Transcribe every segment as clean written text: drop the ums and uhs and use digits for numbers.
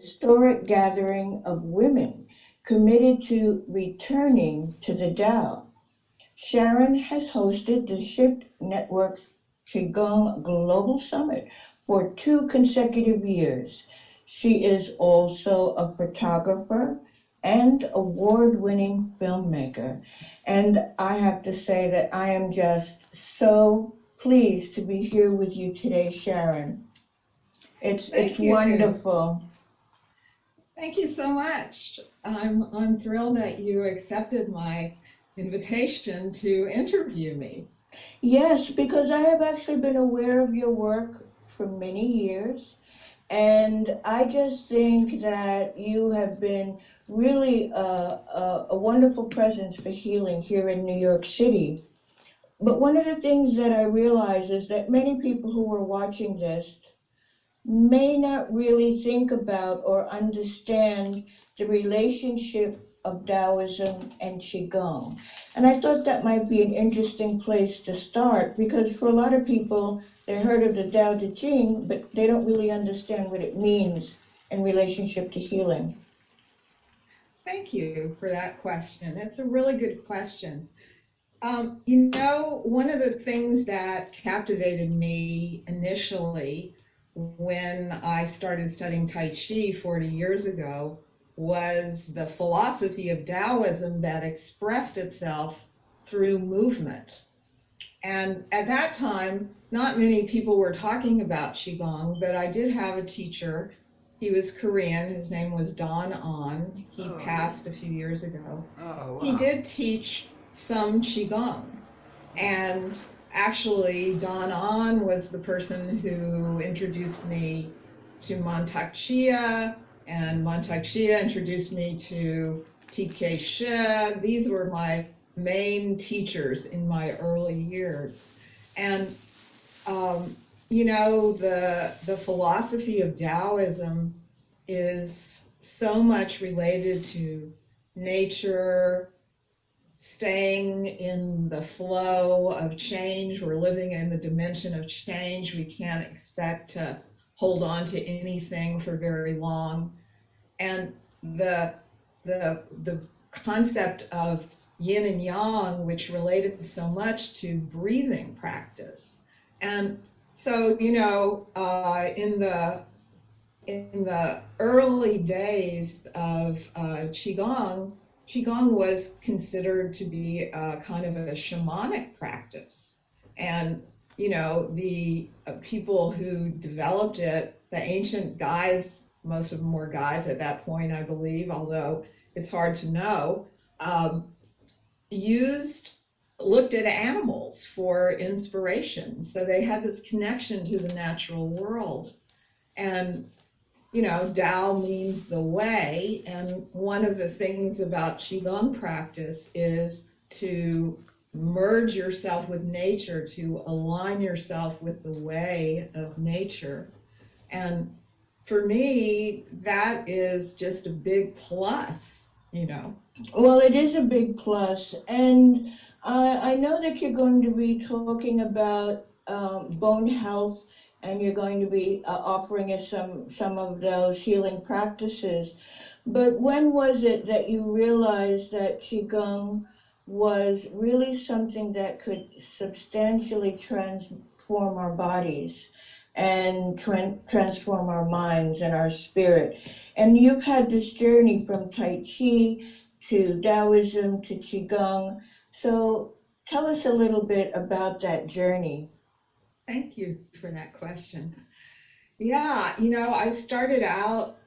historic gathering of women committed to returning to the Tao. Sharon has hosted the Shift Network's Qigong Global Summit for 2 consecutive years. She is also a photographer and award-winning filmmaker. And I have to say that I am just so pleased to be here with you today, Sharon. It's Thank you. wonderful. Thank you so much. I'm thrilled that you accepted my invitation to interview me. Yes, because I have actually been aware of your work for many years, and I just think that you have been really a wonderful presence for healing here in New York City. But one of the things that I realize is that many people who are watching this may not really think about or understand the relationship of Taoism and Qigong. And I thought that might be an interesting place to start because for a lot of people, they heard of the Tao Te Ching, but they don't really understand what it means in relationship to healing. Thank you for that question. It's a really good question. One of the things that captivated me initially when I started studying Tai Chi 40 years ago was the philosophy of Taoism that expressed itself through movement. And at that time, not many people were talking about Qigong, but I did have a teacher. He was Korean. His name was Don An. He passed a few years ago. Oh, wow. He did teach some Qigong. And actually, Don An was the person who introduced me to Mantak Chia, and Mantak Chia introduced me to TK Shi. These were my main teachers in my early years. And, the philosophy of Taoism is so much related to nature, staying in the flow of change. We're living in the dimension of change. We can't expect to hold on to anything for very long. And the concept of yin and yang, which related so much to breathing practice. And so, in the early days of Qigong, Qigong was considered to be a kind of a shamanic practice. And, the people who developed it, the ancient guys, most of them were guys at that point, I believe, although it's hard to know, looked at animals for inspiration. So they had this connection to the natural world. And Tao means the way, and one of the things about Qigong practice is to merge yourself with nature, to align yourself with the way of nature. And for me, that is just a big plus. Well, it is a big plus, and I know that you're going to be talking about bone health, and you're going to be offering us some of those healing practices. But when was it that you realized that Qigong was really something that could substantially transform our bodies and transform our minds and our spirit? And you've had this journey from Tai Chi to Taoism to Qigong. So tell us a little bit about that journey. Thank you for that question. Yeah, I started out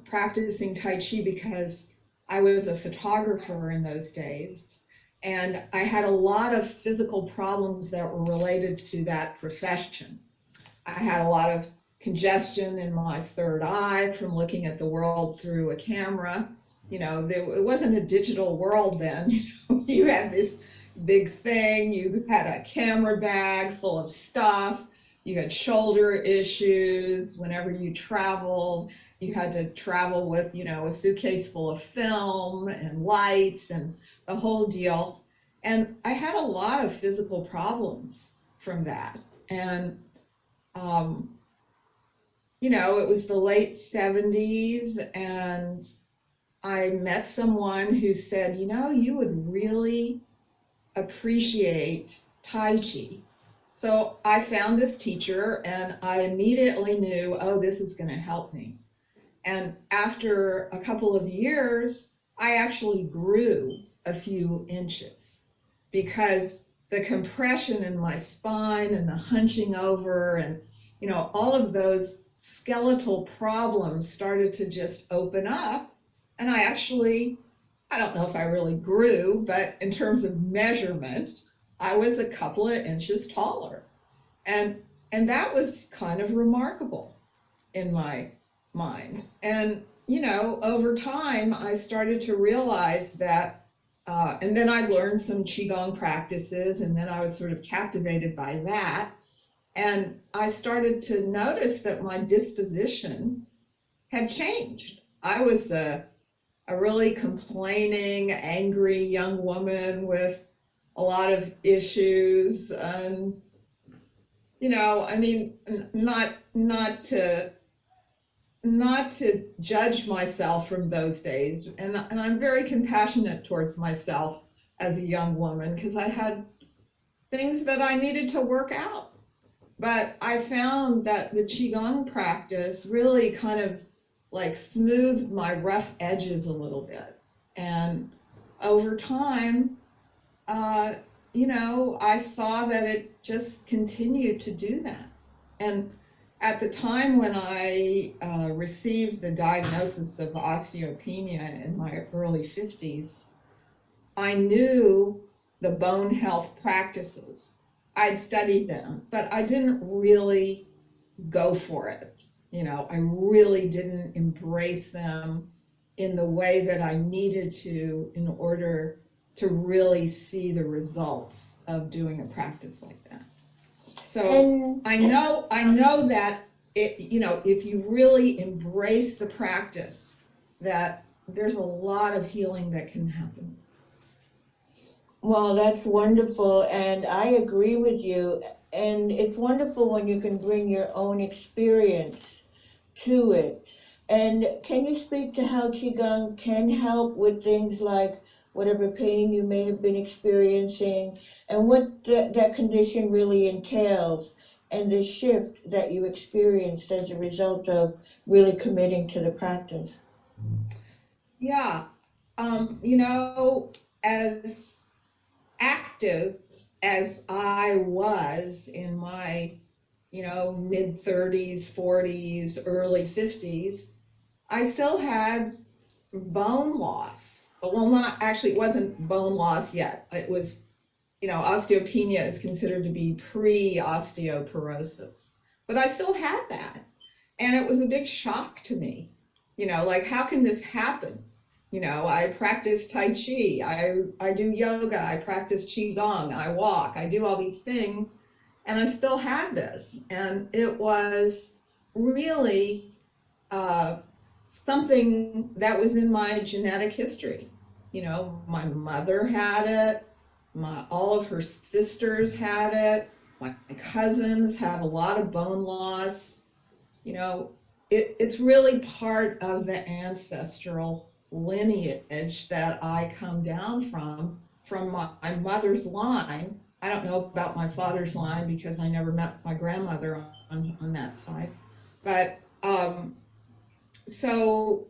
practicing Tai Chi because I was a photographer in those days. And I had a lot of physical problems that were related to that profession. I had a lot of congestion in my third eye from looking at the world through a camera. It wasn't a digital world then. You had this big thing, you had a camera bag full of stuff, you had shoulder issues. Whenever you traveled, you had to travel with, a suitcase full of film and lights and the whole deal. And I had a lot of physical problems from that. And it was the late 70s, and I met someone who said, you would really appreciate Tai Chi. So I found this teacher and I immediately knew, oh, this is going to help me. And after a couple of years, I actually grew a few inches because the compression in my spine and the hunching over and, all of those skeletal problems started to just open up. And I don't know if I really grew, but in terms of measurement, I was a couple of inches taller. And that was kind of remarkable in my mind. And, over time, I started to realize that, and then I learned some Qigong practices, and then I was sort of captivated by that. And I started to notice that my disposition had changed. I was a really complaining, angry young woman with a lot of issues, and not to judge myself from those days, and I'm very compassionate towards myself as a young woman because I had things that I needed to work out. But I found that the Qigong practice really kind of like smoothed my rough edges a little bit. And over time, I saw that it just continued to do that. And at the time when I received the diagnosis of osteopenia in my early 50s, I knew the bone health practices. I'd studied them, but I didn't really go for it. I really didn't embrace them in the way that I needed to in order to really see the results of doing a practice like that. So I know that if you really embrace the practice, that there's a lot of healing that can happen. Well, that's wonderful, and I agree with you. And it's wonderful when you can bring your own experience to it. And can you speak to how Qigong can help with things like whatever pain you may have been experiencing and what that condition really entails and the shift that you experienced as a result of really committing to the practice? Yeah, as active as I was in my, mid 30s, 40s, early 50s, I still had bone loss. Well, not actually, it wasn't bone loss yet. It was, osteopenia is considered to be pre-osteoporosis. But I still had that. And it was a big shock to me. Like, how can this happen? I practice Tai Chi, I do yoga, I practice Qigong, I walk, I do all these things, and I still had this. And it was really something that was in my genetic history. My mother had it, all of her sisters had it, my cousins have a lot of bone loss. It's really part of the ancestral lineage that I come down from my mother's line. I don't know about my father's line because I never met my grandmother on that side. But so,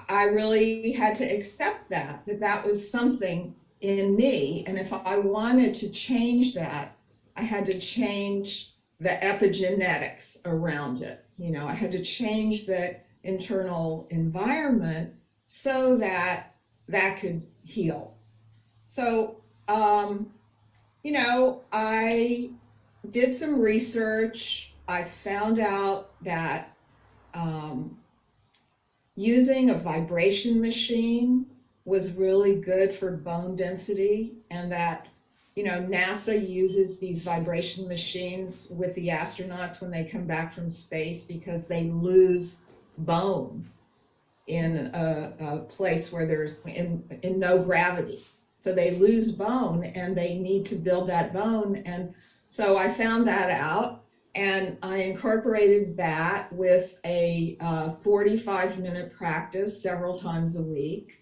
I really had to accept that was something in me. And if I wanted to change that, I had to change the epigenetics around it. I had to change the internal environment so that that could heal. So, I did some research. I found out that using a vibration machine was really good for bone density, and that NASA uses these vibration machines with the astronauts when they come back from space because they lose bone in a place where there's in no gravity. So they lose bone and they need to build that bone. And so I found that out, And I incorporated that with a 45-minute practice several times a week,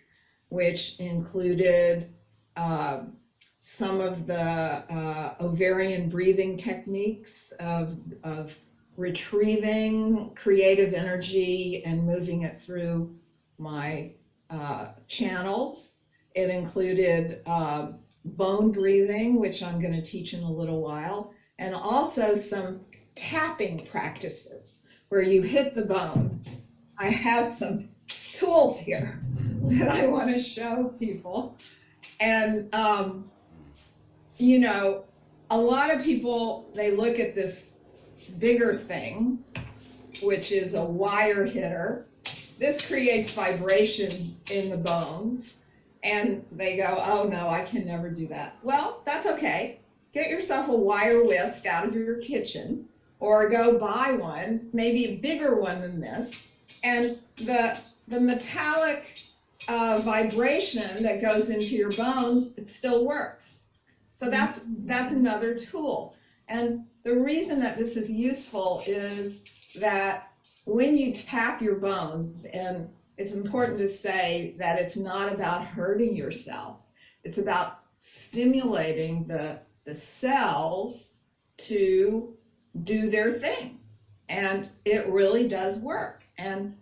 which included some of the ovarian breathing techniques of retrieving creative energy and moving it through my channels. It included bone breathing, which I'm going to teach in a little while, and also some tapping practices where you hit the bone. I have some tools here that I want to show people. And, you know, a lot of people, they look at this bigger thing, which is a wire hitter. This creates vibration in the bones. And they go, oh no, I can never do that. Well, that's okay. Get yourself a wire whisk out of your kitchen, or go buy one, maybe a bigger one than this. And the metallic vibration that goes into your bones, it still works. So that's another tool. And the reason that this is useful is that when you tap your bones, and it's important to say that it's not about hurting yourself, it's about stimulating the cells to do their thing. And it really does work. And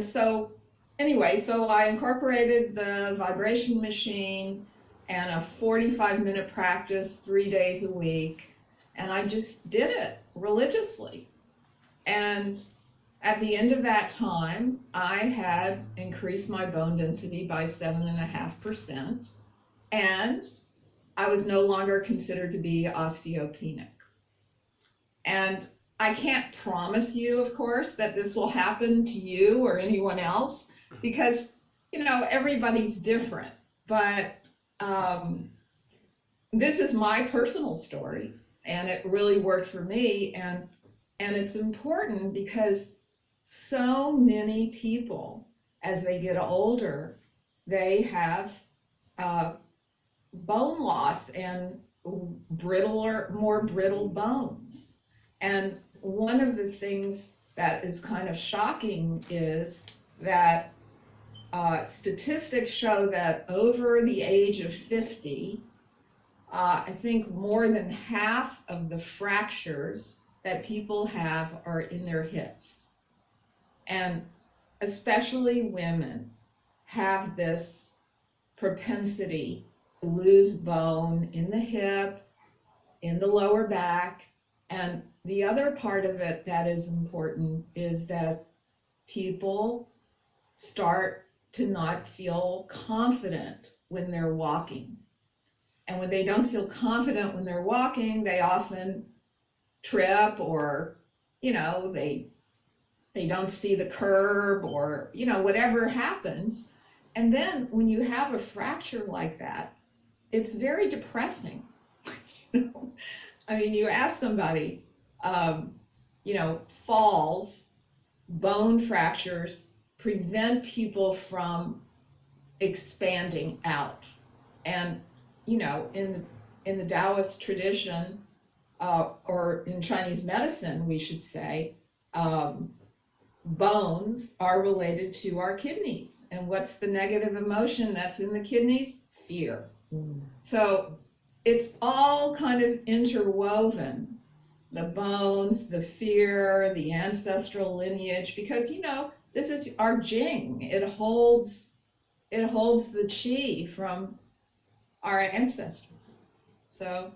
so anyway, so I incorporated the vibration machine and a 45-minute practice 3 days a week. And I just did it religiously. And at the end of that time, I had increased my bone density by 7.5%. And I was no longer considered to be osteopenic. And I can't promise you, of course, that this will happen to you or anyone else, because, you know, everybody's different. But this is my personal story, and it really worked for me. And it's important because so many people, as they get older, they have bone loss and more brittle bones. And one of the things that is kind of shocking is that statistics show that over the age of 50, I think more than half of the fractures that people have are in their hips. And especially women have this propensity to lose bone in the hip, in the lower back. And the other part of it that is important is that people start to not feel confident when they're walking. And when they don't feel confident when they're walking, they often trip, or, you know, they don't see the curb, or, you know, whatever happens. And then when you have a fracture like that, it's very depressing. You know? I mean, you ask somebody, you know, falls, bone fractures prevent people from expanding out. And, you know, in the Taoist tradition, or in Chinese medicine, we should say, bones are related to our kidneys. And what's the negative emotion that's in the kidneys? Fear. So it's all kind of interwoven, the bones, the fear, the ancestral lineage, because, you know, this is our Jing. It holds the chi from our ancestors. So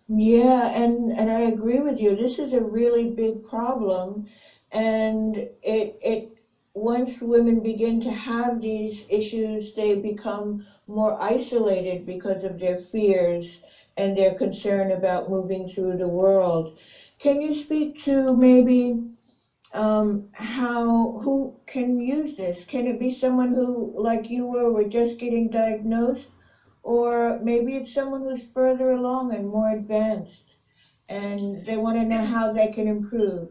Yeah, and I agree with you. This is a really big problem, and it once women begin to have these issues, they become more isolated because of their fears and their concern about moving through the world. Can you speak to maybe who can use this? Can it be someone who, like you were just getting diagnosed? Or maybe it's someone who's further along and more advanced, and they want to know how they can improve.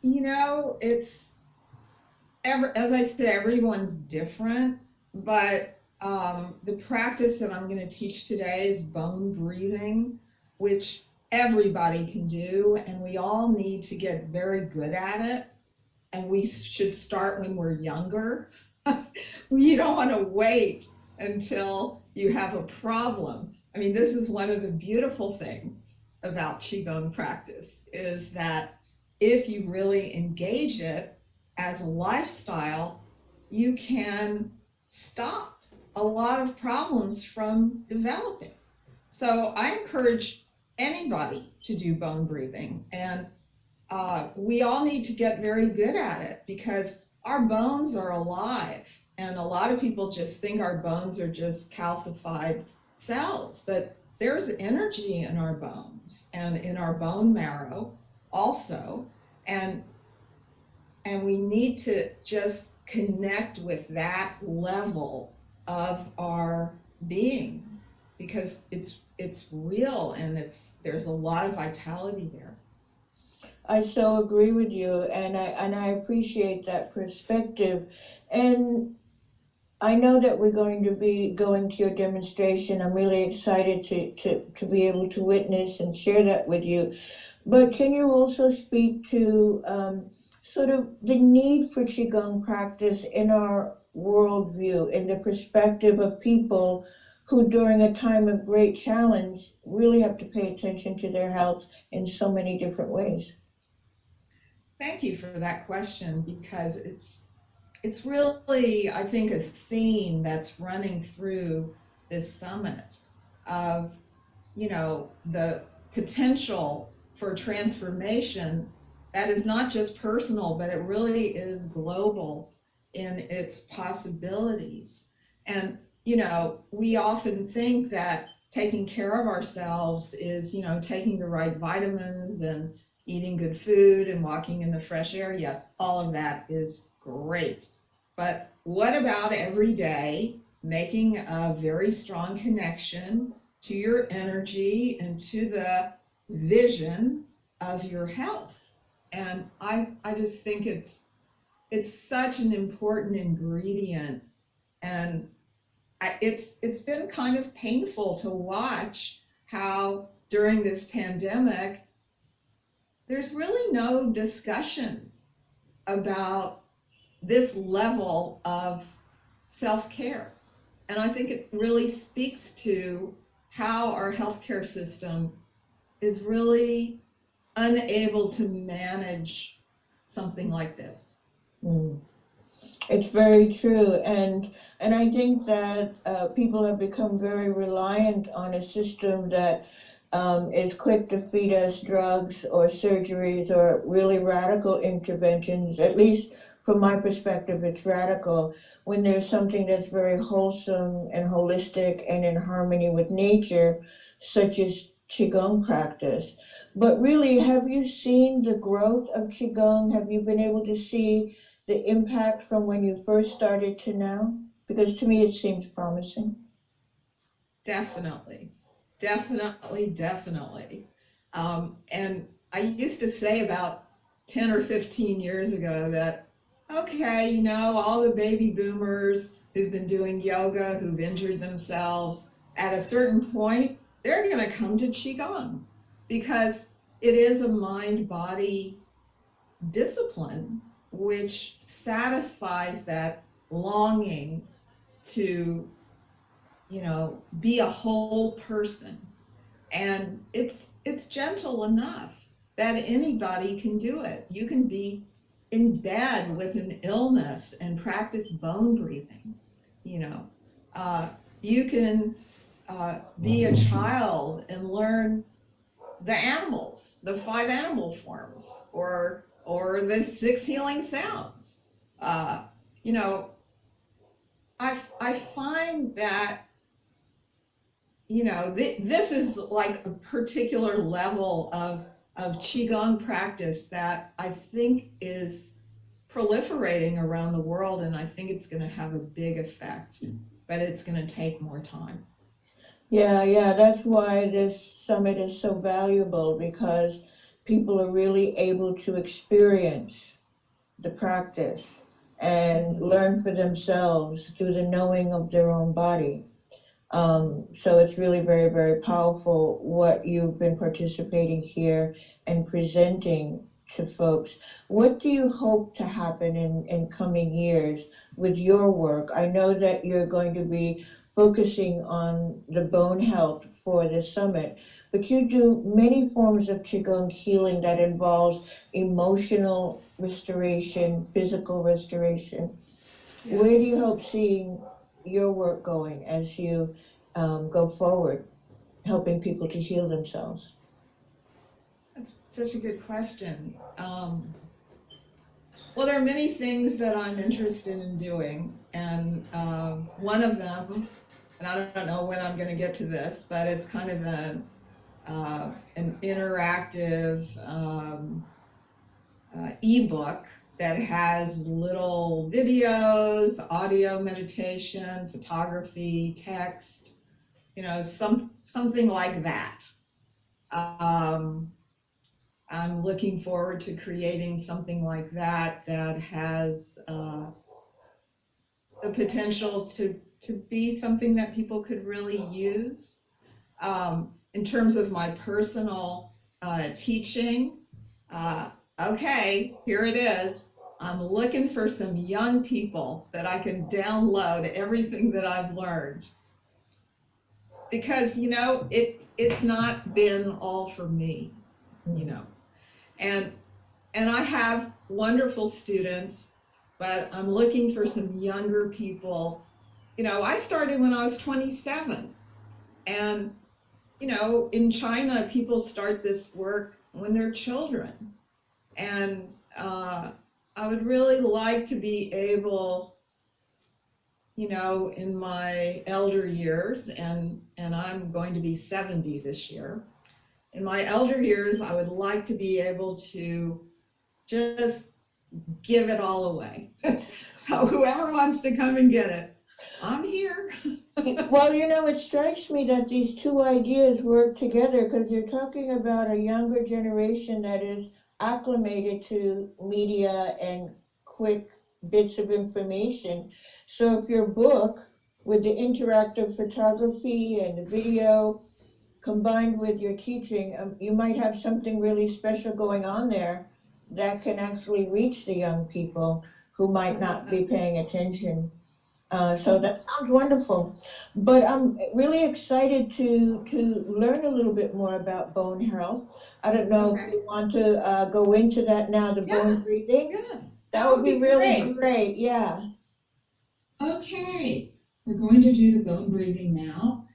you know, it's as I said, everyone's different, but the practice that I'm going to teach today is bone breathing, which everybody can do, and we all need to get very good at it. And we should start when we're younger. You don't want to wait until you have a problem. I mean, this is one of the beautiful things about Qigong practice is that if you really engage it as a lifestyle, you can stop a lot of problems from developing. So I encourage anybody to do bone breathing, and we all need to get very good at it because our bones are alive. And a lot of people just think our bones are just calcified cells, but there's energy in our bones and in our bone marrow also. And, and we need to just connect with that level of our being because it's real and there's a lot of vitality there. I so agree with you, and I appreciate that perspective. And I know that we're going to be going to your demonstration. I'm really excited to be able to witness and share that with you. But can you also speak to sort of the need for Qigong practice in our worldview, in the perspective of people who during a time of great challenge really have to pay attention to their health in so many different ways? Thank you for that question because it's really, I think, a theme that's running through this summit of, the potential for transformation that is not just personal, but it really is global in its possibilities. And, we often think that taking care of ourselves is, taking the right vitamins and eating good food and walking in the fresh air. Yes, all of that is great. But what about every day making a very strong connection to your energy and to the vision of your health? And I just think it's such an important ingredient. And it's been kind of painful to watch how during this pandemic there's really no discussion about this level of self-care. And I think it really speaks to how our healthcare system is really unable to manage something like this. Mm. It's very true, and I think that people have become very reliant on a system that is quick to feed us drugs or surgeries or really radical interventions. At least from my perspective, it's radical when there's something that's very wholesome and holistic and in harmony with nature, such as Qigong practice. But really, have you seen the growth of Qigong? Have you been able to see the impact from when you first started to now? Because to me it seems promising. Definitely, definitely, definitely. And I used to say about 10 or 15 years ago that, okay, all the baby boomers who've been doing yoga, who've injured themselves, at a certain point, they're going to come to Qigong because it is a mind-body discipline which satisfies that longing to, be a whole person. And it's gentle enough that anybody can do it. You can be in bed with an illness and practice bone breathing. You know, you can be a child and learn the animals, the 5 animal forms, or the 6 healing sounds. You know, I find that this is like a particular level of Qigong practice that I think is proliferating around the world, and I think it's going to have a big effect, but it's going to take more time. Yeah, that's why this summit is so valuable, because people are really able to experience the practice and learn for themselves through the knowing of their own body. So it's really very, very powerful what you've been participating here and presenting to folks. What do you hope to happen in coming years with your work? I know that you're going to be focusing on the bone health for the summit, but you do many forms of Qigong healing that involves emotional restoration, physical restoration. Yeah, Where do you hope seeing your work going as you go forward, helping people to heal themselves? that's such a good question. Well, there are many things that I'm interested in doing, and one of them, and I don't know when I'm going to get to this, but it's kind of an interactive ebook that has little videos, audio meditation, photography, text, something like that. Um, I'm looking forward to creating something like that that has the potential to be something that people could really use. In terms of my personal teaching, uh, okay, here it is. I'm looking for some young people that I can download everything that I've learned. Because, it's not been all for me, you know. And and I have wonderful students, but I'm looking for some younger people. I started when I was 27, and in China, people start this work when they're children. And I would really like to be able, in my elder years, and I'm going to be 70 this year. In my elder years, I would like to be able to just give it all away. So whoever wants to come and get it, I'm here. Well, it strikes me that these two ideas work together because you're talking about a younger generation that is acclimated to media and quick bits of information. So if your book with the interactive photography and the video combined with your teaching, you might have something really special going on there that can actually reach the young people who might not be paying attention. So that sounds wonderful. But I'm really excited to learn a little bit more about bone health. I don't know if Okay. you want to go into that now, the bone Yeah, breathing. yeah. That would be really great. Yeah. Okay, we're going to do the bone breathing now.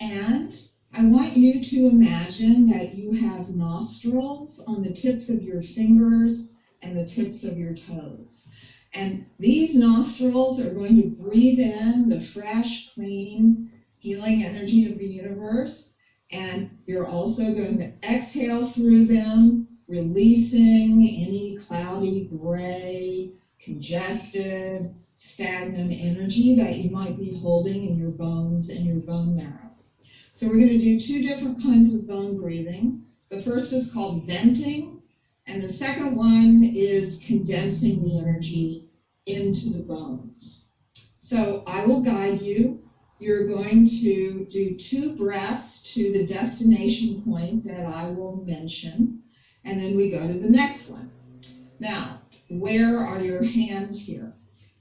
And I want you to imagine that you have nostrils on the tips of your fingers and the tips of your toes. And these nostrils are going to breathe in the fresh, clean, healing energy of the universe. And you're also going to exhale through them, releasing any cloudy, gray, congested, stagnant energy that you might be holding in your bones and your bone marrow. So we're going to do two different kinds of bone breathing. The first is called venting, and the second one is condensing the energy into the bones. So I will guide you. You're going to do 2 breaths to the destination point that I will mention, and then we go to the next one. Now, where are your hands here?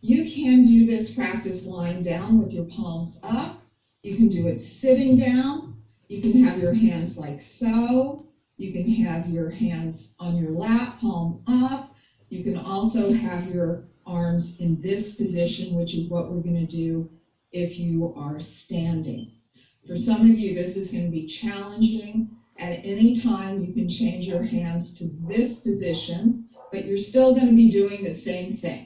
You can do this practice lying down with your palms up. You can do it sitting down. You can have your hands like so. You can have your hands on your lap, palm up. You can also have your arms in this position, which is what we're going to do if you are standing. For some of you, this is going to be challenging. At any time, you can change your hands to this position, but you're still going to be doing the same thing.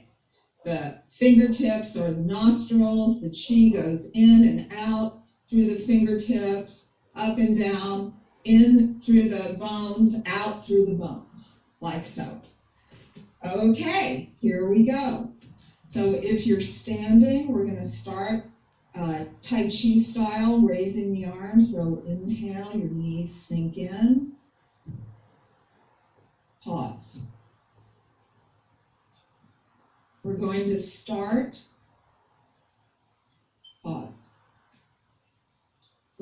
The fingertips are the nostrils, the chi goes in and out through the fingertips, up and down, in through the bones, out through the bones, like so. Okay, here we go. So if you're standing, we're going to start Tai Chi style, raising the arms. So inhale, your knees sink in. Pause. We're going to start. Pause.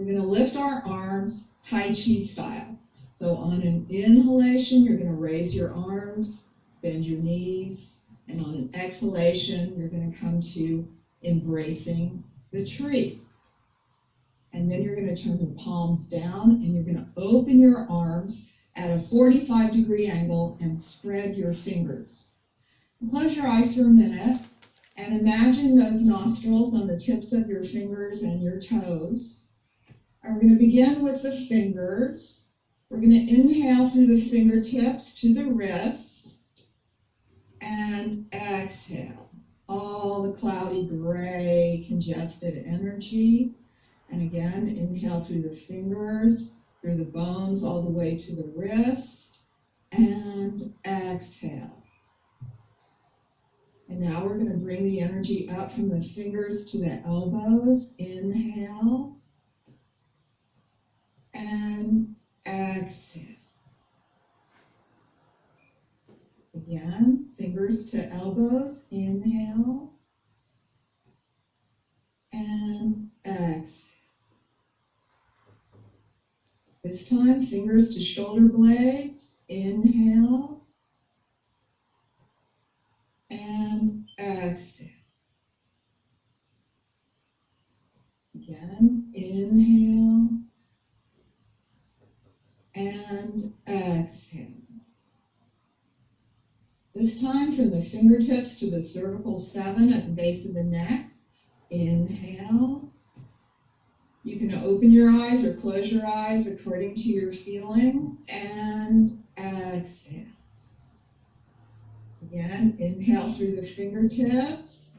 We're going to lift our arms Tai Chi style. So on an inhalation, you're going to raise your arms, bend your knees, and on an exhalation, you're going to come to embracing the tree. And then you're going to turn your palms down and you're going to open your arms at a 45-degree angle and spread your fingers. Close your eyes for a minute and imagine those nostrils on the tips of your fingers and your toes. And we're going to begin with the fingers. We're going to inhale through the fingertips to the wrist and exhale all the cloudy, gray, congested energy. And again, inhale through the fingers, through the bones, all the way to the wrist, and exhale. And now we're going to bring the energy up from the fingers to the elbows. Inhale, and exhale. Again, fingers to elbows. Inhale, and exhale. This time, fingers to shoulder blades. Inhale and exhale. Again, inhale and exhale. This time, from the fingertips to the cervical 7 at the base of the neck. Inhale. You can open your eyes or close your eyes according to your feeling, and exhale. Again, inhale through the fingertips,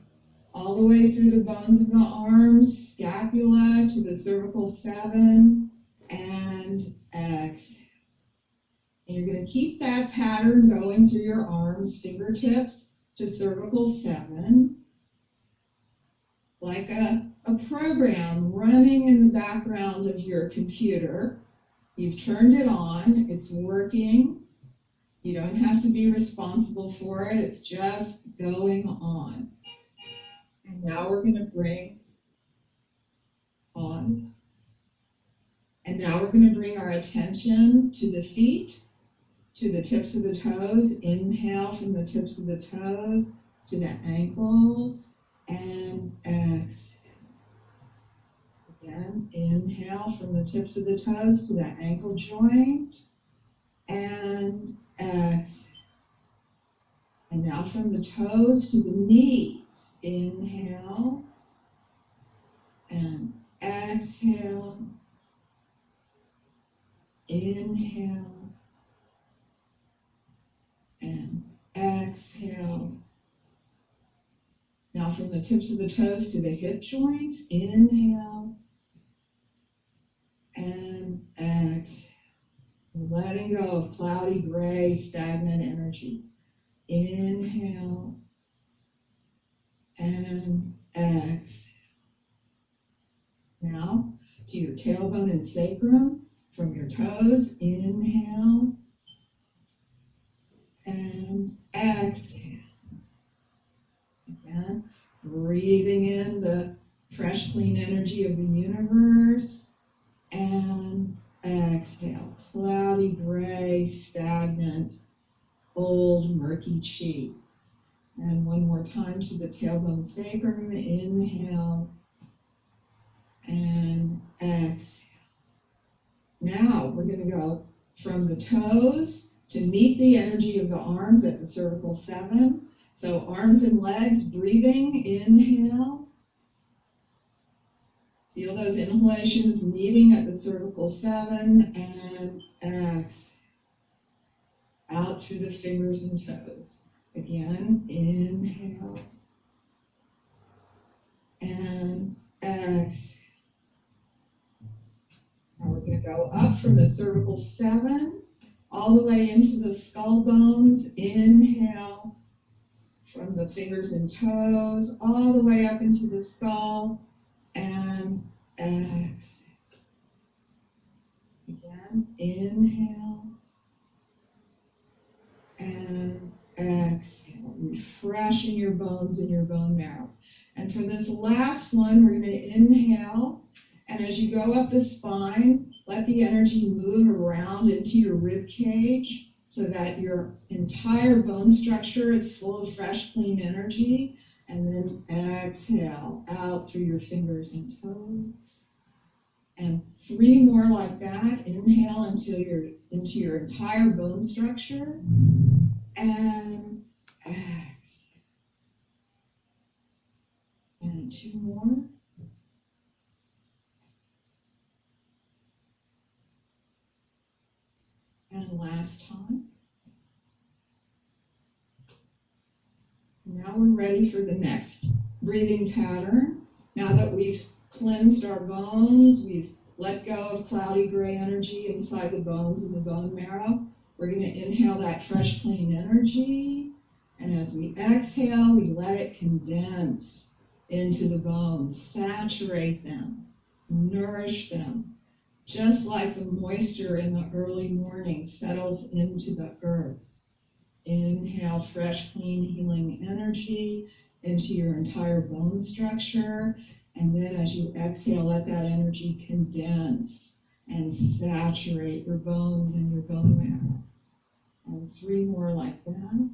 all the way through the bones of the arms, scapula to the cervical 7, and exhale. And you're going to keep that pattern going through your arms, fingertips to cervical 7, like a program running in the background of your computer. You've turned it on, it's working. You don't have to be responsible for it, it's just going on. And now we're going to bring pause. And now we're going to bring our attention to the feet, to the tips of the toes. Inhale from the tips of the toes to the ankles, and exhale. Again, inhale from the tips of the toes to the ankle joint, and exhale. And now from the toes to the knees. Inhale and exhale. Inhale and exhale. Now from the tips of the toes to the hip joints. Inhale and exhale. Letting go of cloudy, gray, stagnant energy. Inhale and exhale. Now to your tailbone and sacrum from your toes. Inhale and exhale. Again, breathing in the fresh, clean energy of the universe, and exhale. Cloudy, gray, stagnant, old, murky chi. And one more time to the tailbone sacrum. Inhale and exhale. Now we're going to go from the toes to meet the energy of the arms at the cervical 7. So arms and legs, breathing. Inhale. Feel those inhalations meeting at the cervical 7, and exhale. Out through the fingers and toes. Again, inhale and exhale. Now we're going to go up from the cervical 7 all the way into the skull bones. Inhale from the fingers and toes all the way up into the skull, and exhale. Again, inhale and exhale, refreshing your bones and your bone marrow. And for this last one, we're going to inhale And as you go up the spine, let the energy move around into your rib cage so that your entire bone structure is full of fresh, clean energy. And then exhale out through your fingers and toes. And 3 more like that. Inhale into your entire bone structure. And exhale. And 2 more. And last time. Now we're ready for the next breathing pattern. Now that we've cleansed our bones, we've let go of cloudy gray energy inside the bones and the bone marrow, we're going to inhale that fresh, clean energy. And as we exhale, we let it condense into the bones, saturate them, nourish them, just like the moisture in the early morning settles into the earth. Inhale fresh, clean, healing energy into your entire bone structure. And then as you exhale, let that energy condense and saturate your bones and your bone marrow. And 3 more like that.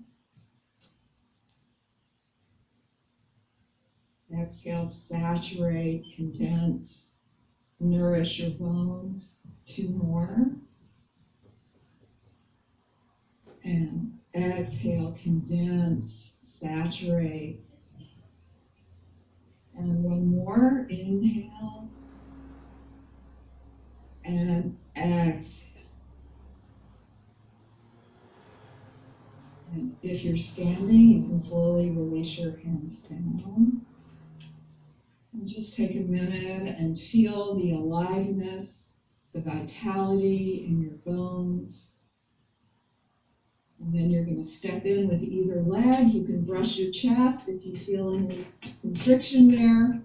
Exhale, saturate, condense, nourish your bones. 2 more. And exhale, condense, saturate. And 1 more. Inhale. And exhale. And if you're standing, you can slowly release your hands down. And just take a minute and feel the aliveness, the vitality in your bones. And then you're going to step in with either leg. You can brush your chest if you feel any constriction there.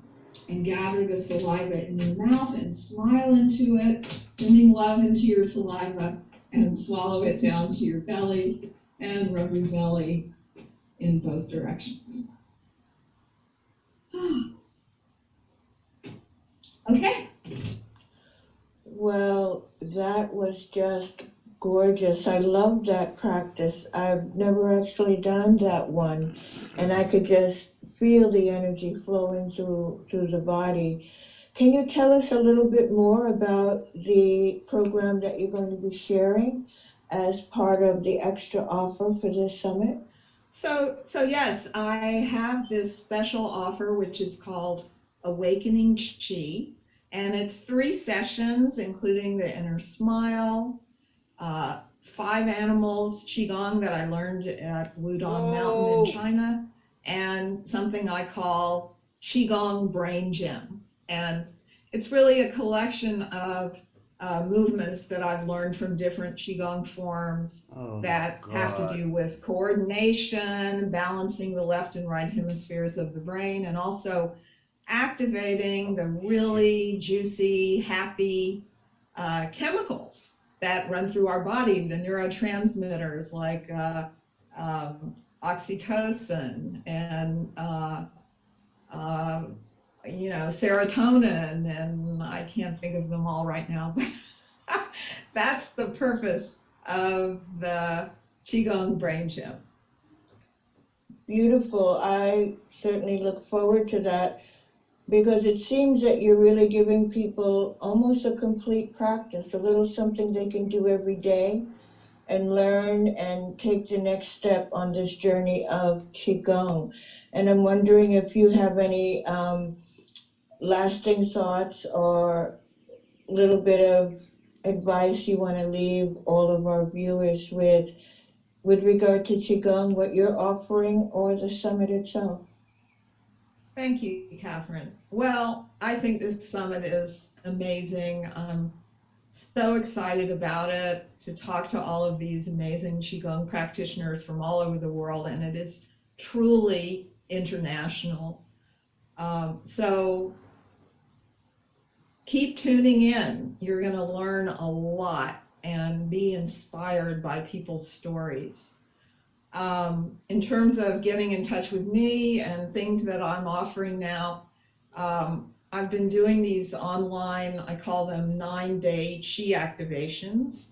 And gather the saliva in your mouth and smile into it, sending love into your saliva, and swallow it down to your belly and rub your belly in both directions. Okay. Well, that was just gorgeous. I love that practice. I've never actually done that one, and I could just feel the energy flowing through the body. Can you tell us a little bit more about the program that you're going to be sharing as part of the extra offer for this summit? So yes, I have this special offer, which is called Awakening Qi, and it's 3 sessions, including the inner smile, 5 animals Qigong that I learned at Wudong Mountain in China, and something I call Qigong Brain Gym. And it's really a collection of movements that I've learned from different Qigong forms that have to do with coordination, balancing the left and right hemispheres of the brain, and also activating the really juicy, happy chemicals that run through our body, the neurotransmitters like oxytocin and serotonin, and I can't think of them all right now, but that's the purpose of the Qigong Brain Gym. Beautiful. I certainly look forward to that, because it seems that you're really giving people almost a complete practice, a little something they can do every day and learn and take the next step on this journey of Qigong. And I'm wondering if you have any lasting thoughts or little bit of advice you want to leave all of our viewers with regard to Qigong, what you're offering, or the summit itself. Thank you, Catherine. Well, I think this summit is amazing. I'm so excited about it, to talk to all of these amazing Qigong practitioners from all over the world, and it is truly international. So keep tuning in. You're going to learn a lot and be inspired by people's stories. In terms of getting in touch with me and things that I'm offering now, I've been doing these online, I call them 9-day Qi activations.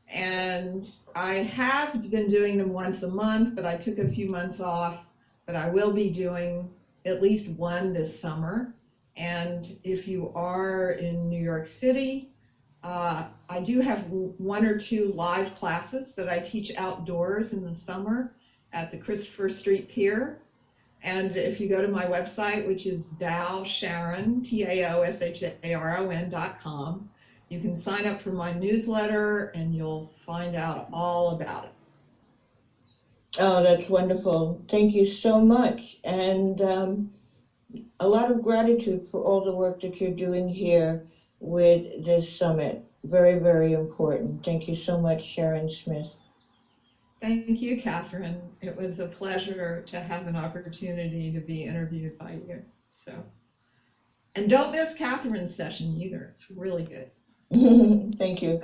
And I have been doing them once a month, but I took a few months off. But I will be doing at least one this summer. And if you are in New York City, I do have 1 or 2 live classes that I teach outdoors in the summer at the Christopher Street Pier. And if you go to my website, which is Sharon, TAOSHARON.com, you can sign up for my newsletter and you'll find out all about it. Oh, that's wonderful. Thank you so much. And a lot of gratitude for all the work that you're doing here with this summit. Very, very important. Thank you so much, Sharon Smith. Thank you, Catherine. It was a pleasure to have an opportunity to be interviewed by you. So, and don't miss Catherine's session either. It's really good. Thank you.